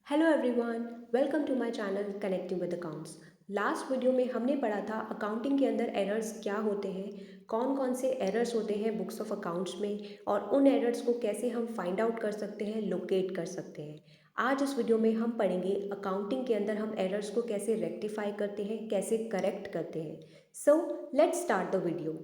Hello everyone, welcome to my channel connecting with accounts. Last video में हमने पढ़ा था अकाउंटिंग के अंदर एरर्स क्या होते हैं, कौन कौन से एरर्स होते हैं बुक्स ऑफ अकाउंट्स में और उन एरर्स को कैसे हम फाइंड आउट कर सकते हैं, लोकेट कर सकते हैं। आज इस वीडियो में हम पढ़ेंगे अकाउंटिंग के अंदर हम एरर्स को कैसे रेक्टिफाई करते हैं, कैसे करेक्ट करते हैं। So let's start the video.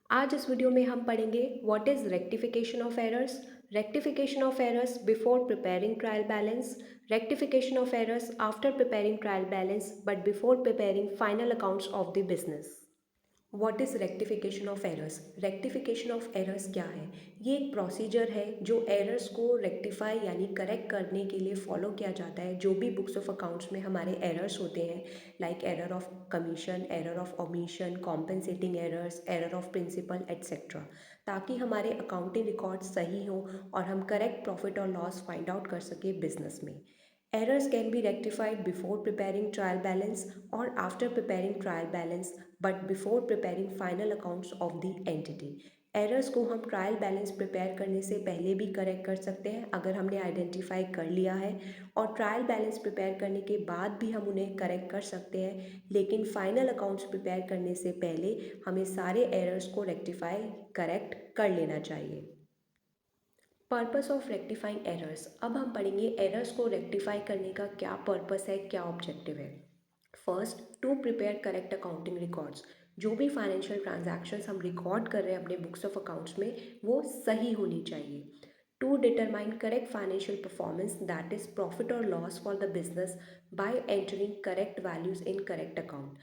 आज इस वीडियो में हम पढ़ेंगे what is rectification of errors, rectification of errors before preparing trial balance, rectification of errors after preparing trial balance but before preparing final accounts of the business. What is rectification of errors, rectification of errors क्या है? ये एक procedure है जो errors को rectify यानी correct करने के लिए फॉलो किया जाता है। जो भी बुक्स ऑफ अकाउंट्स में हमारे एरर्स होते हैं, like error of commission, error of omission, compensating errors, error of principle etcetera, ताकि हमारे अकाउंटिंग रिकॉर्ड सही हो और हम करेक्ट प्रॉफिट और लॉस फाइंड आउट कर सके बिजनेस में। Errors can be rectified before preparing trial balance or after preparing trial balance but before preparing final accounts of the entity. Errors को हम ट्रायल बैलेंस प्रिपेयर करने से पहले भी करेक्ट कर सकते हैं अगर हमने आइडेंटिफाई कर लिया है, और ट्रायल बैलेंस प्रिपेयर करने के बाद भी हम उन्हें करेक्ट कर सकते हैं, लेकिन फाइनल अकाउंट्स प्रिपेयर करने से पहले हमें सारे एरर्स को रेक्टिफाई करेक्ट कर लेना चाहिए। Purpose of rectifying errors. अब हम पढ़ेंगे एरर्स को रेक्टिफाई करने का क्या पर्पस है, क्या ऑब्जेक्टिव है। First, to prepare correct accounting records. जो भी फाइनेंशियल ट्रांजैक्शंस हम रिकॉर्ड कर रहे हैं अपने बुक्स ऑफ अकाउंट्स में, वो सही होनी चाहिए। To determine correct financial performance, that is profit और loss for the business by entering correct values in correct account.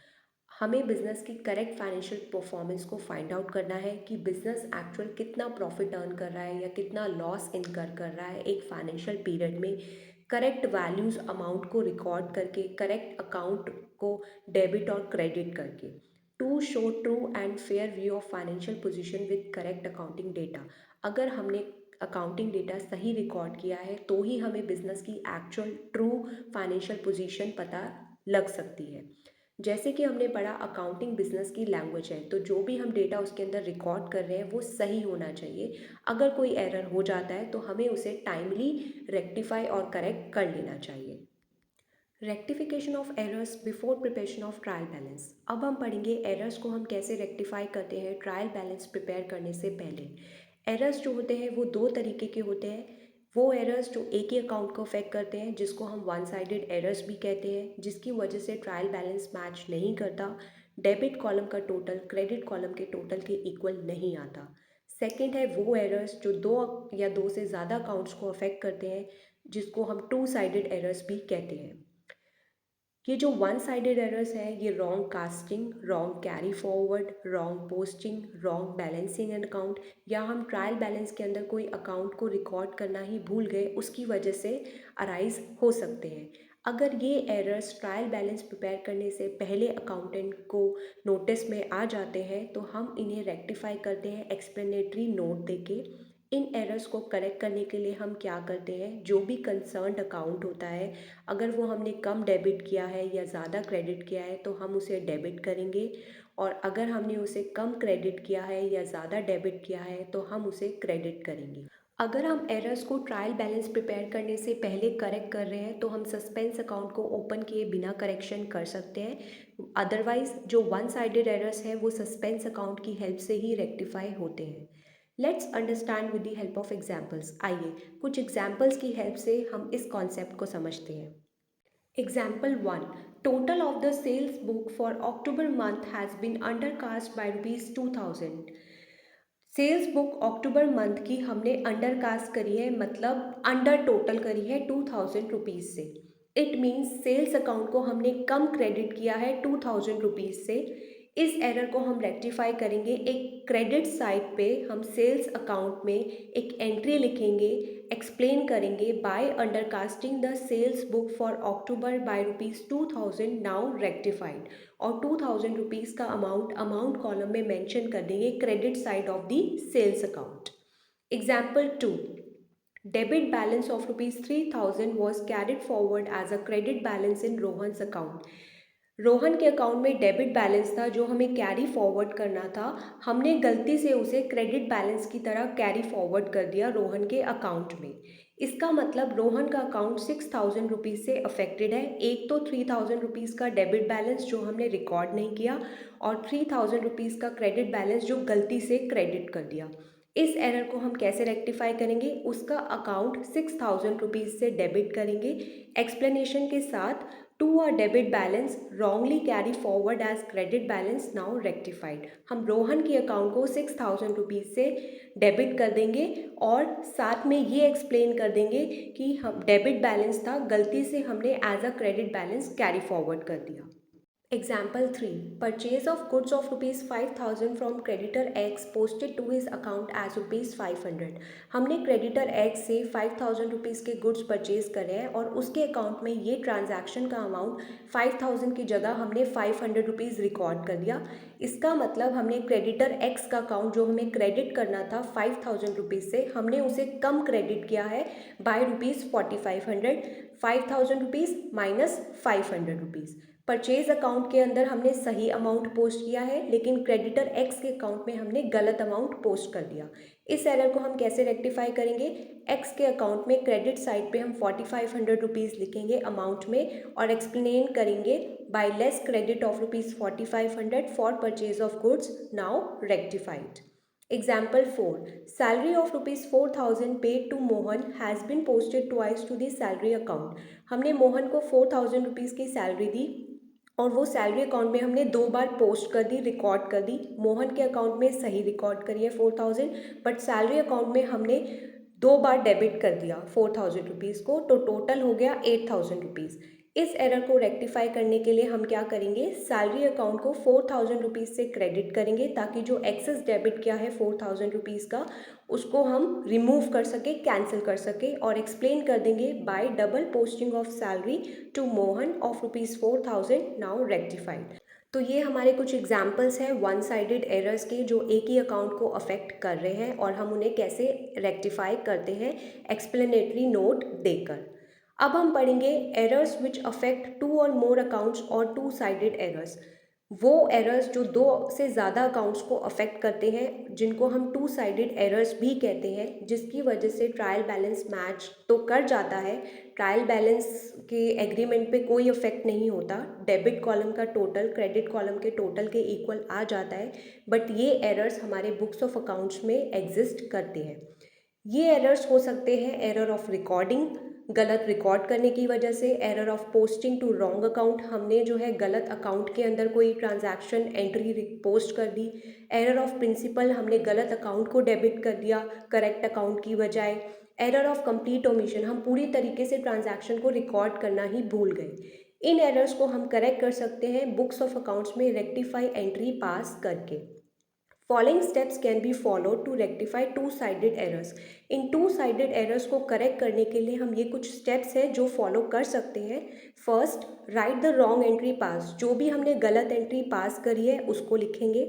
हमें बिजनेस की करेक्ट फाइनेंशियल परफॉर्मेंस को फाइंड आउट करना है कि बिजनेस एक्चुअल कितना प्रॉफिट अर्न कर रहा है या कितना लॉस इनकर कर रहा है एक फाइनेंशियल पीरियड में। करेक्ट वैल्यूज़ अमाउंट को रिकॉर्ड करके, करेक्ट अकाउंट को डेबिट और क्रेडिट करके। To show true and fair view of financial position with correct accounting data. अगर हमने अकाउंटिंग डेटा सही रिकॉर्ड किया है तो ही हमें बिजनेस की एक्चुअल ट्रू फाइनेंशियल पोजीशन पता लग सकती है। जैसे कि हमने पढ़ा अकाउंटिंग बिजनेस की लैंग्वेज है, तो जो भी हम डेटा उसके अंदर रिकॉर्ड कर रहे हैं वो सही होना चाहिए। अगर कोई एरर हो जाता है तो हमें उसे टाइमली रेक्टिफाई और करेक्ट कर लेना चाहिए। Rectification of errors before preparation of trial balance. अब हम पढ़ेंगे एरर्स को हम कैसे रेक्टिफाई करते हैं ट्रायल बैलेंस प्रिपेयर करने से पहले। एरर्स जो होते हैं वो दो तरीके के होते हैं। वो एरर्स जो एक ही अकाउंट को अफेक्ट करते हैं, जिसको हम वन साइडेड एरर्स भी कहते हैं, जिसकी वजह से ट्रायल बैलेंस मैच नहीं करता, डेबिट कॉलम का टोटल क्रेडिट कॉलम के टोटल के इक्वल नहीं आता। सेकेंड है वो एरर्स जो दो या दो से ज़्यादा अकाउंट्स को अफेक्ट करते हैं, जिसको हम टू साइडेड एरर्स भी कहते हैं। ये जो वन साइडेड एरर्स हैं, ये wrong casting, wrong carry forward, wrong posting, wrong balancing and account, या हम ट्रायल बैलेंस के अंदर कोई अकाउंट को रिकॉर्ड करना ही भूल गए, उसकी वजह से अराइज हो सकते हैं। अगर ये एरर्स ट्रायल बैलेंस प्रिपेयर करने से पहले अकाउंटेंट को नोटिस में आ जाते हैं तो हम इन्हें रेक्टिफाई करते हैं एक्सप्लेनेटरी नोट देके। इन एरर्स को करेक्ट करने के लिए हम क्या करते हैं, जो भी कंसर्न्ड अकाउंट होता है, अगर वो हमने कम डेबिट किया है या ज़्यादा क्रेडिट किया है तो हम उसे डेबिट करेंगे, और अगर हमने उसे कम क्रेडिट किया है या ज़्यादा डेबिट किया है तो हम उसे क्रेडिट करेंगे। अगर हम एरर्स को ट्रायल बैलेंस प्रिपेयर करने से पहले करेक्ट कर रहे हैं तो हम सस्पेंस अकाउंट को ओपन किए बिना करेक्शन कर सकते हैं। अदरवाइज जो वन साइडेड एरर्स हैं वो सस्पेंस अकाउंट की हेल्प से ही रेक्टिफाई होते हैं। Let's understand with the help of examples. आइए कुछ एग्जाम्पल्स की हेल्प से हम इस कॉन्सेप्ट को समझते हैं। Example 1. Total of the sales book for October month has been undercast by rupees 2000. Sales book October month की हमने अंडरकास्ट करी है, मतलब अंडर टोटल करी है 2000 रुपीज़ से। इट मीन्स सेल्स अकाउंट को हमने कम क्रेडिट किया है 2000 रुपीज़ से। इस एरर को हम रेक्टिफाई करेंगे। एक क्रेडिट साइड पे हम सेल्स अकाउंट में एक एंट्री लिखेंगे, एक्सप्लेन करेंगे by undercasting the sales book for October by rupees 2000 now rectified, और 2000 रुपीज़ का अमाउंट कॉलम में मेंशन कर देंगे credit side of the sales account. Example 2. Debit balance of rupees 3000 was carried forward as a credit balance in Rohan's account. Rohan के account में debit balance था जो हमें कैरी फॉरवर्ड करना था, हमने गलती से उसे क्रेडिट बैलेंस की तरह कैरी फॉरवर्ड कर दिया रोहन के अकाउंट में। इसका मतलब रोहन का अकाउंट 6,000 रुपीज़ से अफेक्टेड है। एक तो 3,000 रुपीज़ का डेबिट बैलेंस जो हमने रिकॉर्ड नहीं किया और 3,000 रुपीज़ का क्रेडिट बैलेंस जो गलती से क्रेडिट कर दिया। इस एरर को हम कैसे रेक्टिफाई करेंगे? उसका अकाउंट 6,000 रुपीज़ से डेबिट करेंगे एक्सप्लेनेशन के साथ, to a debit balance wrongly carry forward as credit balance now rectified. हम रोहन के अकाउंट को 6,000 रुपीज़ से डेबिट कर देंगे और साथ में ये एक्सप्लेन कर देंगे कि हम डेबिट बैलेंस था, गलती से हमने as a credit balance carry forward कर दिया। Example 3. Purchase of goods of rupees 5,000 from creditor X posted to his account as rupees 500. हमने creditor X से 5,000 रुपीज़ के गुड्स परचेज करे हैं और उसके अकाउंट में ये ट्रांजैक्शन का अमाउंट 5,000 की जगह हमने 500 रुपीज़ रिकॉर्ड कर दिया। इसका मतलब हमने क्रेडिटर X का अकाउंट जो हमें क्रेडिट करना था 5,000 रुपीज़ से, हमने उसे कम क्रेडिट किया है by rupees 4,500। 5,000 rupees minus 500 rupees. Purchase account के अंदर हमने सही अमाउंट पोस्ट किया है, लेकिन क्रेडिटर एक्स के अकाउंट में हमने गलत अमाउंट पोस्ट कर दिया। इस एरर को हम कैसे रेक्टिफाई करेंगे? एक्स के अकाउंट में क्रेडिट साइड पे हम 4,500 रुपीज़ लिखेंगे अमाउंट में और एक्सप्लेन करेंगे by less credit of rupees 4,500 for purchase of goods now rectified. Example 4. Salary of rupees 4,000 paid to Mohan has been posted twice to the salary account. हमने मोहन को 4,000 rupees की salary दी और वो salary account में हमने 2 बार post कर दी, record कर दी। मोहन के अकाउंट में सही रिकॉर्ड करी है 4,000, बट सैलरी अकाउंट में हमने 2 बार डेबिट कर दिया 4,000 रुपीज़ को, तो टोटल हो गया 8,000 रुपीज़। इस एरर को रेक्टिफाई करने के लिए हम क्या करेंगे? सैलरी अकाउंट को 4,000 रुपीज़ से क्रेडिट करेंगे ताकि जो एक्सेस डेबिट किया है 4,000 रुपीज़ का, उसको हम रिमूव कर सके, कैंसिल कर सके और एक्सप्लेन कर देंगे by double posting of salary to Mohan of rupees 4,000 now rectified. तो ये हमारे कुछ एग्जाम्पल्स हैं वन साइडेड एरर्स के जो एक ही अकाउंट को अफेक्ट कर रहे हैं और हम उन्हें कैसे रेक्टिफाई करते हैं एक्सप्लेनेटरी नोट देकर। अब हम पढ़ेंगे एरर्स विच अफेक्ट टू और मोर अकाउंट्स और टू साइडेड एरर्स। वो एरर्स जो दो से ज़्यादा अकाउंट्स को अफेक्ट करते हैं, जिनको हम टू साइडेड एरर्स भी कहते हैं, जिसकी वजह से ट्रायल बैलेंस मैच तो कर जाता है, ट्रायल बैलेंस के एग्रीमेंट पे कोई इफेक्ट नहीं होता, डेबिट कॉलम का टोटल क्रेडिट कॉलम के टोटल के इक्वल आ जाता है, बट ये एरर्स हमारे बुक्स ऑफ अकाउंट्स में एग्जिस्ट करते हैं। ये एरर्स हो सकते हैं एरर ऑफ रिकॉर्डिंग, गलत रिकॉर्ड करने की वजह से, error of posting to wrong account, हमने जो है गलत अकाउंट के अंदर कोई ट्रांजैक्शन एंट्री पोस्ट कर दी, एरर ऑफ प्रिंसिपल, हमने गलत अकाउंट को डेबिट कर दिया करेक्ट अकाउंट की बजाय, एरर ऑफ कंप्लीट ओमिशन, हम पूरी तरीके से ट्रांजैक्शन को रिकॉर्ड करना ही भूल गए। इन एरर्स को हम करेक्ट कर सकते हैं बुक्स ऑफ अकाउंट्स में रेक्टिफाई एंट्री पास करके। Following steps can be followed to rectify two sided errors. इन टू साइडेड एरर्स को करेक्ट करने के लिए हम ये कुछ स्टेप्स हैं जो फॉलो कर सकते हैं। First, right the wrong entry पास, जो भी हमने गलत एंट्री पास करी है उसको लिखेंगे।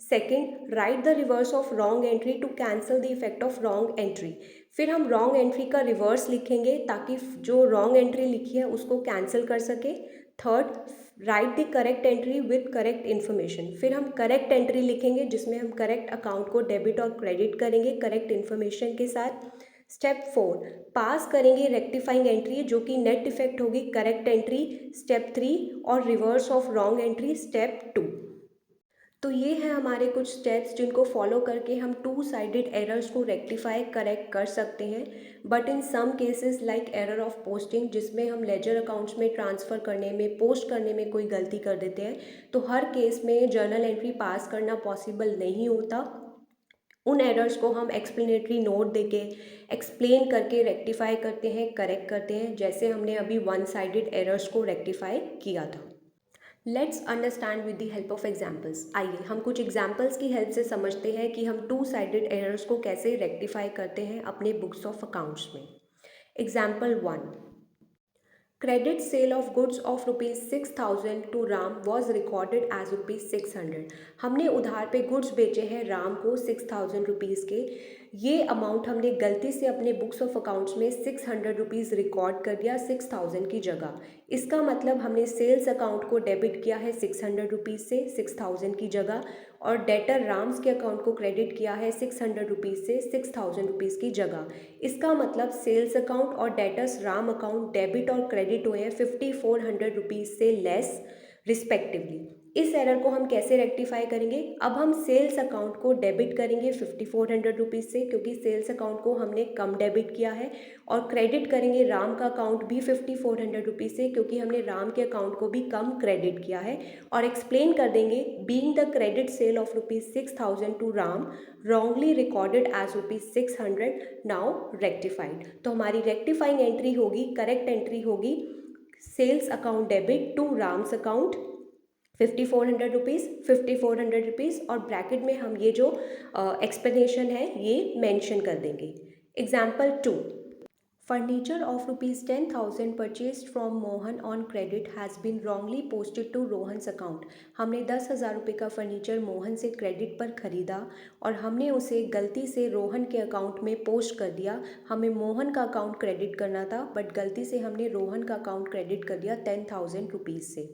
Second, right the reverse of wrong entry to cancel the effect of wrong entry. फिर हम रॉन्ग एंट्री का रिवर्स लिखेंगे ताकि जो रॉन्ग एंट्री लिखी है उसको कैंसिल कर सके। Third, right the correct entry with correct information. फिर हम करेक्ट एंट्री लिखेंगे जिसमें हम करेक्ट अकाउंट को डेबिट और क्रेडिट करेंगे करेक्ट इन्फॉर्मेशन के साथ। स्टेप 4, पास करेंगे रेक्टिफाइंग एंट्री जो कि नेट इफेक्ट होगी करेक्ट एंट्री स्टेप 3 और reverse of wrong entry step 2। तो ये है हमारे कुछ स्टेप्स जिनको फॉलो करके हम टू साइडेड एरर्स को रेक्टिफाई करेक्ट कर सकते हैं। But in some cases like error of posting, जिसमें हम लेजर अकाउंट्स में ट्रांसफ़र करने में, पोस्ट करने में कोई गलती कर देते हैं, तो हर केस में जर्नल एंट्री पास करना पॉसिबल नहीं होता। उन एरर्स को हम एक्सप्लेनेटरी नोट देके एक्सप्लेन करके रेक्टिफाई करते हैं, करेक्ट करते हैं, जैसे हमने अभी वन साइडेड एरर्स को रेक्टिफाई किया था। Let's understand with the help of examples. आइए हम कुछ एग्जाम्पल्स की हेल्प से समझते हैं कि हम टू साइडेड एरर्स को कैसे रेक्टिफाई करते हैं अपने बुक्स ऑफ अकाउंट्स में। Example 1, credit sale of goods of rupees 6,000 to Ram was recorded as rupees 600। हमने उधार पे गुड्स बेचे हैं राम को 6,000 रुपीज़ के। ये अमाउंट हमने गलती से अपने बुक्स ऑफ अकाउंट्स में 600 रुपीज़ रिकॉर्ड कर दिया 6,000 की जगह। इसका मतलब हमने सेल्स अकाउंट को डेबिट किया है 600 रुपीज़ से 6,000 की जगह और डेटर राम्स के अकाउंट को क्रेडिट किया है 600 रुपीज़ से 6000 रुपीज़ की जगह। इसका मतलब सेल्स अकाउंट और डेटर्स राम अकाउंट डेबिट और क्रेडिट हुए हैं 5400 रुपीज़ से लेस रिस्पेक्टिवली। इस एरर को हम कैसे रेक्टिफाई करेंगे? अब हम सेल्स अकाउंट को डेबिट करेंगे 5400 रुपीज़ से, क्योंकि सेल्स अकाउंट को हमने कम डेबिट किया है, और क्रेडिट करेंगे राम का अकाउंट भी 5400 रुपीज़ से, क्योंकि हमने राम के अकाउंट को भी कम क्रेडिट किया है। और एक्सप्लेन कर देंगे being the credit sale of ₹6000 to Ram wrongly recorded as ₹600 now rectified. तो हमारी रेक्टिफाइंग एंट्री होगी, करेक्ट एंट्री होगी sales account debit to Ram's account 5400 rupees और ब्रैकेट में हम ये जो एक्सप्लेनेशन है ये मेंशन कर देंगे। Example 2, furniture of ₹10,000 purchase from Mohan on credit has been wrongly posted to Rohan's account. हमने 10,000 रुपये का फर्नीचर मोहन से क्रेडिट पर ख़रीदा और हमने उसे गलती से रोहन के अकाउंट में पोस्ट कर दिया। हमें मोहन का अकाउंट क्रेडिट करना था, बट गलती से हमने रोहन का अकाउंट क्रेडिट कर दिया 10,000 रुपीज़ से।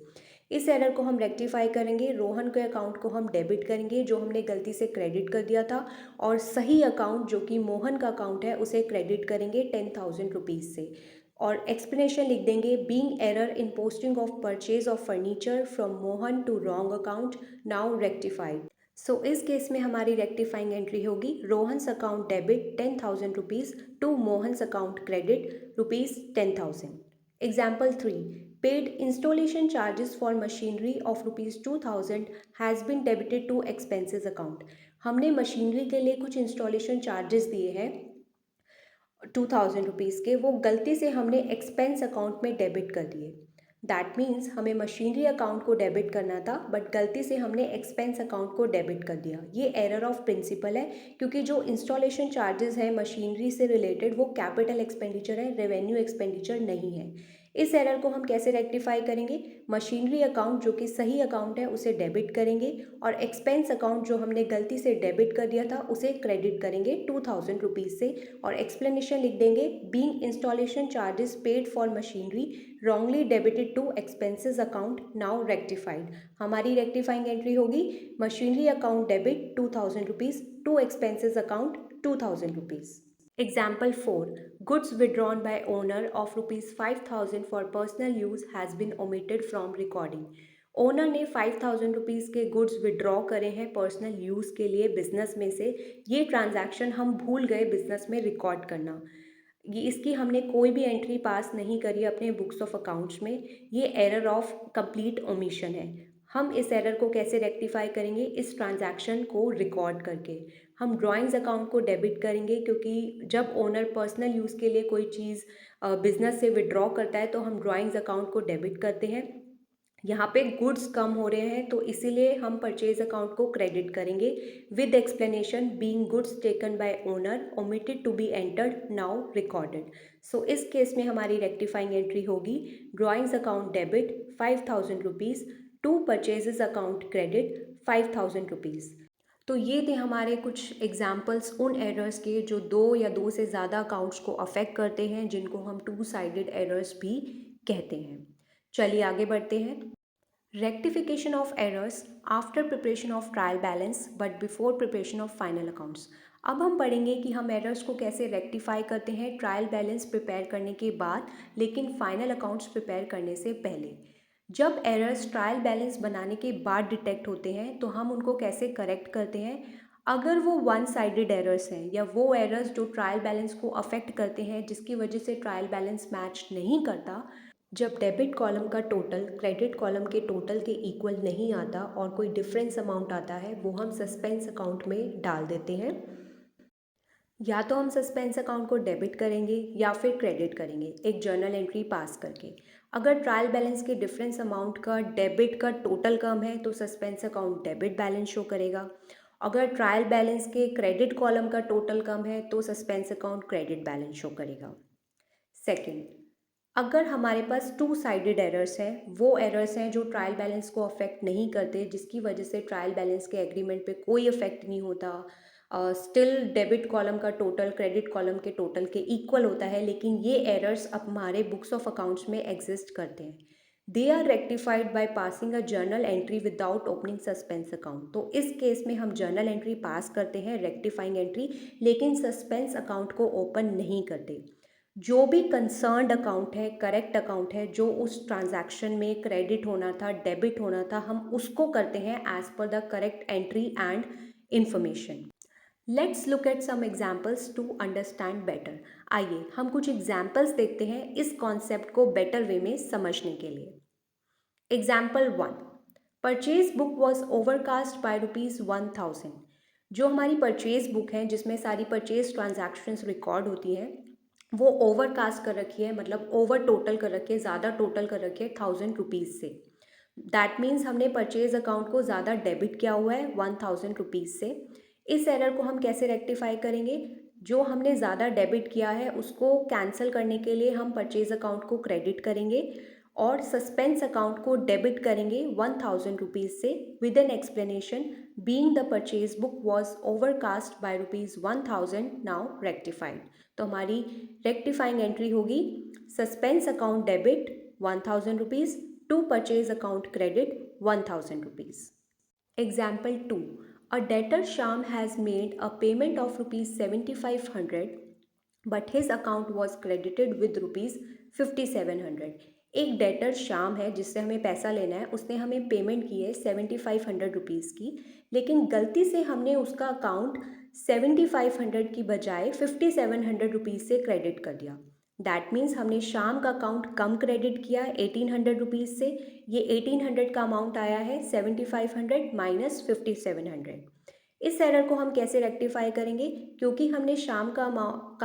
इस एरर को हम रेक्टिफाई करेंगे, रोहन के अकाउंट को हम डेबिट करेंगे जो हमने गलती से क्रेडिट कर दिया था, और सही अकाउंट जो कि मोहन का अकाउंट है उसे क्रेडिट करेंगे 10,000 रुपीज़ से। और एक्सप्लेनेशन लिख देंगे being error in posting of purchase of furniture from Mohan to wrong account now rectified. So इस केस में हमारी रेक्टिफाइंग एंट्री होगी Rohan's account debit 10,000 rupees to Mohan's account credit ₹10,000। Example 3, paid installation charges for machinery of ₹2,000 has been debited to expenses account। हमने machinery के लिए कुछ installation charges दिए हैं 2000 रुपीज़ के, वो गलती से हमने एक्सपेंस अकाउंट में डेबिट कर दिए। दैट मीन्स हमें मशीनरी अकाउंट को डेबिट करना था, बट गलती से हमने एक्सपेंस अकाउंट को डेबिट कर दिया। ये एरर ऑफ प्रिंसिपल है, क्योंकि जो इंस्टॉलेशन चार्जेस हैं मशीनरी से रिलेटेड वो कैपिटल एक्सपेंडिचर है, रेवेन्यू एक्सपेंडिचर नहीं है। इस एरर को हम कैसे रेक्टिफाई करेंगे? मशीनरी अकाउंट जो कि सही अकाउंट है उसे डेबिट करेंगे, और एक्सपेंस अकाउंट जो हमने गलती से डेबिट कर दिया था उसे क्रेडिट करेंगे 2000 रुपीज़ से, और एक्सप्लेनेशन लिख देंगे being installation charges paid for machinery wrongly debited to expenses account now rectified. हमारी रेक्टिफाइंग एंट्री होगी machinery account debit 2000 rupees to expenses account 2000 rupees. Example 4, goods withdrawn by owner of ₹5,000 for personal use has been omitted from recording। Owner ने 5,000 rupees के goods withdraw करे हैं personal use के लिए business में से। ये ट्रांजैक्शन हम भूल गए बिजनेस में रिकॉर्ड करना। ये इसकी हमने कोई भी एंट्री पास नहीं करी अपने बुक्स ऑफ अकाउंट्स में। ये एरर ऑफ कंप्लीट ओमिशन है। हम इस एरर को कैसे रेक्टिफाई करेंगे? इस ट्रांजैक्शन को रिकॉर्ड करके हम ड्राइंग्स अकाउंट को डेबिट करेंगे, क्योंकि जब ओनर पर्सनल यूज़ के लिए कोई चीज़ बिजनेस से विड्रॉ करता है तो हम ड्राइंग्स अकाउंट को डेबिट करते हैं। यहाँ पे गुड्स कम हो रहे हैं तो इसीलिए हम परचेज अकाउंट को क्रेडिट करेंगे with explanation being goods taken by owner omitted to be entered now recorded. So इस केस में हमारी रेक्टिफाइंग एंट्री होगी drawings account debit 5,000 rupees to purchases account credit 5,000 rupees. तो ये थे हमारे कुछ एग्जाम्पल्स उन एरर्स के जो दो या दो से ज़्यादा अकाउंट्स को अफेक्ट करते हैं, जिनको हम टू साइडेड एरर्स भी कहते हैं। चलिए आगे बढ़ते हैं। Rectification of errors after preparation of trial balance but before preparation of final accounts. अब हम पढ़ेंगे कि हम एरर्स को कैसे रेक्टिफाई करते हैं ट्रायल बैलेंस प्रिपेयर करने के बाद, लेकिन फाइनल अकाउंट्स प्रिपेयर करने से पहले। जब एरर्स ट्रायल बैलेंस बनाने के बाद डिटेक्ट होते हैं तो हम उनको कैसे करेक्ट करते हैं? अगर वो वन साइडेड एरर्स हैं या वो एरर्स जो ट्रायल बैलेंस को अफेक्ट करते हैं जिसकी वजह से ट्रायल बैलेंस मैच नहीं करता, जब डेबिट कॉलम का टोटल क्रेडिट कॉलम के टोटल के इक्वल नहीं आता और कोई डिफरेंस अमाउंट आता है, वो हम सस्पेंस अकाउंट में डाल देते हैं। या तो हम सस्पेंस अकाउंट को डेबिट करेंगे या फिर क्रेडिट करेंगे एक जर्नल एंट्री पास करके। अगर ट्रायल बैलेंस के डिफरेंस अमाउंट का डेबिट का टोटल कम है तो suspense account debit balance show करेगा। अगर ट्रायल बैलेंस के क्रेडिट कॉलम का टोटल कम है तो suspense account credit balance show करेगा। सेकेंड, अगर हमारे पास टू साइडेड एरर्स हैं, वो एरर्स हैं जो ट्रायल बैलेंस को अफेक्ट नहीं करते, जिसकी वजह से ट्रायल बैलेंस के एग्रीमेंट पे कोई इफेक्ट नहीं होता, स्टिल डेबिट कॉलम का टोटल क्रेडिट कॉलम के टोटल के इक्वल होता है, लेकिन ये एरर्स अब हमारे बुक्स ऑफ अकाउंट्स में एग्जिस्ट करते हैं। They are rectified by passing a journal entry without opening suspense account. तो इस केस में हम जर्नल एंट्री पास करते हैं, रेक्टिफाइंग एंट्री, लेकिन सस्पेंस अकाउंट को ओपन नहीं करते। जो भी कंसर्न्ड अकाउंट है, करेक्ट अकाउंट है, जो उस ट्रांजैक्शन में क्रेडिट होना था, डेबिट होना था, हम उसको करते हैं as per the correct entry and information. Let's look at some examples to understand better. आइए हम कुछ एग्जाम्पल्स देखते हैं इस कॉन्सेप्ट को बेटर वे में समझने के लिए। Example 1, purchase book was overcast by ₹1000। जो हमारी परचेज बुक है जिसमें सारी परचेज ट्रांजैक्शंस रिकॉर्ड होती हैं, वो ओवरकास्ट कर रखी है, मतलब ओवर टोटल कर रखी है, ज़्यादा टोटल कर रखी है ₹1000 से। दैट मीन्स हमने परचेज अकाउंट को ज़्यादा डेबिट किया हुआ है ₹1000 से। इस एरर को हम कैसे रेक्टिफाई करेंगे? जो हमने ज़्यादा डेबिट किया है उसको कैंसिल करने के लिए हम परचेज अकाउंट को क्रेडिट करेंगे और सस्पेंस अकाउंट को डेबिट करेंगे ₹1000 से with an explanation, being the purchase book was overcast by ₹1000 now rectified. तो हमारी रेक्टिफाइंग एंट्री होगी suspense account debit ₹1000 to purchase account credit ₹1000। Example 2. A debtor Sham has made a payment of ₹7,500 but his account was credited with ₹5,700। एक debtor शाम है जिससे हमें पैसा लेना है, उसने हमें पेमेंट की है ₹7,500 की, लेकिन गलती से हमने उसका अकाउंट 7,500 की बजाय ₹5,700 से क्रेडिट कर दिया। दैट मीन्स हमने शाम का अकाउंट कम क्रेडिट किया 1,800 से। ये 1,800 का अमाउंट आया है 7,500 माइनस 5,700। इस एरर को हम कैसे रेक्टिफाई करेंगे? क्योंकि हमने शाम का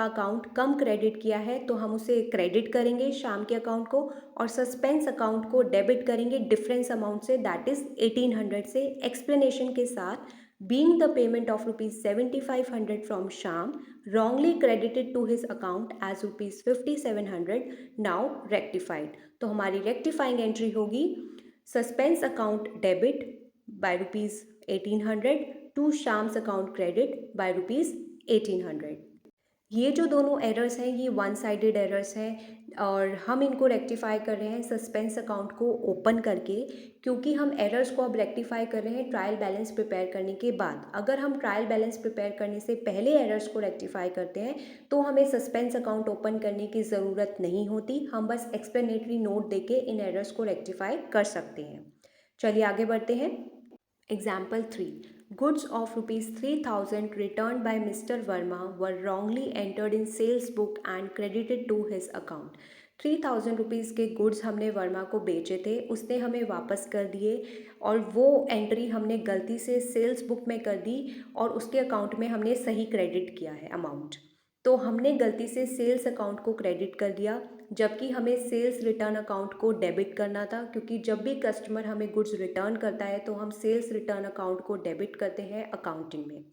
अकाउंट कम क्रेडिट किया है तो हम उसे क्रेडिट करेंगे शाम के अकाउंट को, और सस्पेंस अकाउंट को डेबिट करेंगे डिफरेंस अमाउंट से, दैट इज 1,800 से, एक्सप्लेनेशन के साथ, being the payment of ₹7,500 from Sham wrongly credited to his account as ₹5,700 now rectified। तो हमारी रेक्टिफाइंग एंट्री होगी suspense account debit by ₹1,800 to Sham's account credit by ₹1,800। ये जो दोनों एरर्स हैं ये वन साइडेड एरर्स हैं और हम इनको रेक्टिफाई कर रहे हैं सस्पेंस अकाउंट को ओपन करके, क्योंकि हम एरर्स को अब रेक्टिफाई कर रहे हैं ट्रायल बैलेंस प्रिपेयर करने के बाद। अगर हम ट्रायल बैलेंस प्रिपेयर करने से पहले एरर्स को रेक्टिफाई करते हैं तो हमें सस्पेंस अकाउंट ओपन करने की ज़रूरत नहीं होती, हम बस एक्सप्लेनेटरी नोट देके इन एरर्स को रेक्टिफाई कर सकते हैं। चलिए आगे बढ़ते हैं। Example 3. Goods of ₹3,000 returned by Mr. Verma were wrongly entered in sales book and credited to his account। ₹3,000 के गुड्स हमने वर्मा को बेचे थे, उसने हमें वापस कर दिए और वो एंट्री हमने गलती से सेल्स बुक में कर दी और उसके अकाउंट में हमने सही क्रेडिट किया है अमाउंट। तो हमने गलती से सेल्स अकाउंट को क्रेडिट कर दिया जबकि हमें सेल्स रिटर्न अकाउंट को डेबिट करना था, क्योंकि जब भी कस्टमर हमें गुड्स रिटर्न करता है तो हम सेल्स रिटर्न अकाउंट को डेबिट करते हैं अकाउंटिंग में।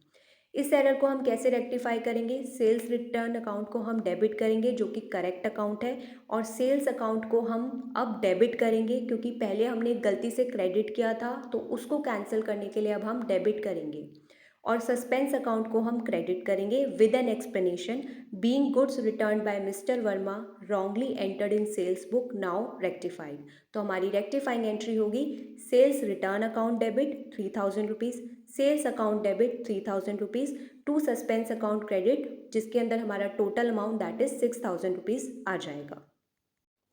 इस एरर को हम कैसे रेक्टिफाई करेंगे? सेल्स रिटर्न अकाउंट को हम डेबिट करेंगे जो कि करेक्ट अकाउंट है, और सेल्स अकाउंट को हम अब डेबिट करेंगे क्योंकि पहले हमने गलती से क्रेडिट किया था, तो उसको कैंसिल करने के लिए अब हम डेबिट करेंगे, और सस्पेंस अकाउंट को हम क्रेडिट करेंगे with an explanation, being goods return by mister Verma wrongly entered in sales book now rectified. तो हमारी रेक्टिफाइंग एंट्री होगी sales return account debit ₹3,000, sales account debit ₹3,000 to suspense account credit, जिसके अंदर हमारा total amount that is ₹6,000 आ जाएगा।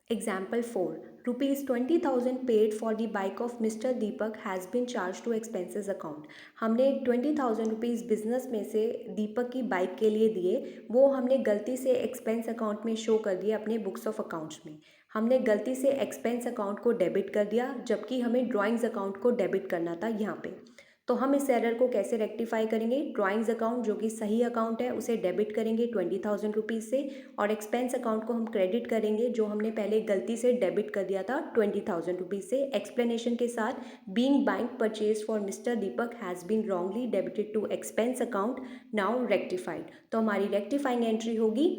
Example 4. ₹20,000 paid for the bike of Mr. Deepak has been charged to expenses account। हमने ₹20,000 business में से दीपक की बाइक के लिए दिए, वो हमने गलती से एक्सपेंस अकाउंट में शो कर दिए अपने बुक्स ऑफ अकाउंट्स में। हमने गलती से एक्सपेंस अकाउंट को डेबिट कर दिया जबकि हमें ड्राइंग्स अकाउंट को डेबिट करना था यहाँ पे। तो हम इस एरर को कैसे रेक्टिफाई करेंगे? ड्राइंग्स अकाउंट जो कि सही अकाउंट है उसे डेबिट करेंगे ₹20,000 से, और एक्सपेंस अकाउंट को हम क्रेडिट करेंगे जो हमने पहले गलती से डेबिट कर दिया था ₹20,000 से, एक्सप्लेनेशन के साथ, being bank purchase for mister Deepak has been wrongly debited to expense account now rectified. तो हमारी रेक्टिफाइंग एंट्री होगी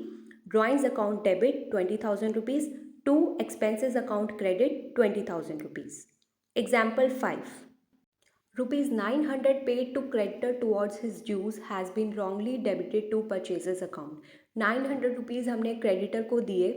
drawings account debit ₹20,000 to expenses account credit ₹20,000। Example 5. ₹900 paid to creditor towards his dues has been wrongly debited to purchaser's account। ₹900 हमने creditor को दिए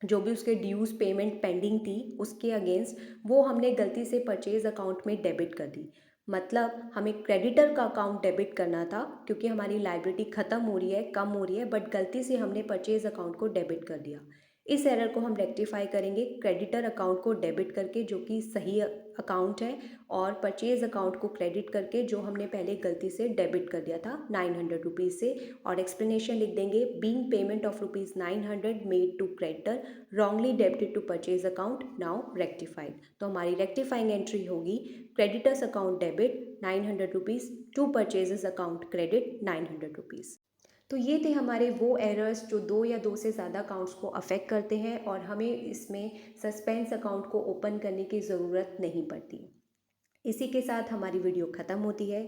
जो भी उसके ड्यूज़ payment pending थी उसके अगेंस्ट, वो हमने गलती से परचेज़ अकाउंट में डेबिट कर दी। मतलब हमें क्रेडिटर का अकाउंट डेबिट करना था क्योंकि हमारी लायबिलिटी ख़त्म हो रही है, कम हो रही है, बट गलती से हमने परचेज़ अकाउंट को डेबिट कर दिया। इस एरर को हम रेक्टिफाई करेंगे क्रेडिटर अकाउंट को डेबिट करके, जो कि सही अकाउंट है, और परचेज़ अकाउंट को क्रेडिट करके, जो हमने पहले गलती से डेबिट कर दिया था 900 रुपीज़ से। और एक्सप्लेनेशन लिख देंगे, being payment of rupees 900 made to creditor wrongly debited to purchase account now rectified। तो हमारी रेक्टिफाइंग एंट्री होगी, creditors account debit 900 rupees to purchases account credit 900 rupees. तो ये थे हमारे वो एरर्स जो दो या दो से ज़्यादा अकाउंट्स को अफेक्ट करते हैं और हमें इसमें सस्पेंस अकाउंट को ओपन करने की ज़रूरत नहीं पड़ती। इसी के साथ हमारी वीडियो ख़त्म होती है।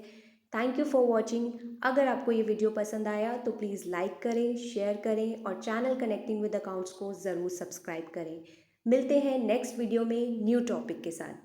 Thank you for watching. अगर आपको ये वीडियो पसंद आया तो प्लीज़ लाइक करें, शेयर करें और चैनल कनेक्टिंग विद अकाउंट्स को ज़रूर सब्सक्राइब करें। मिलते हैं नेक्स्ट वीडियो में न्यू टॉपिक के साथ।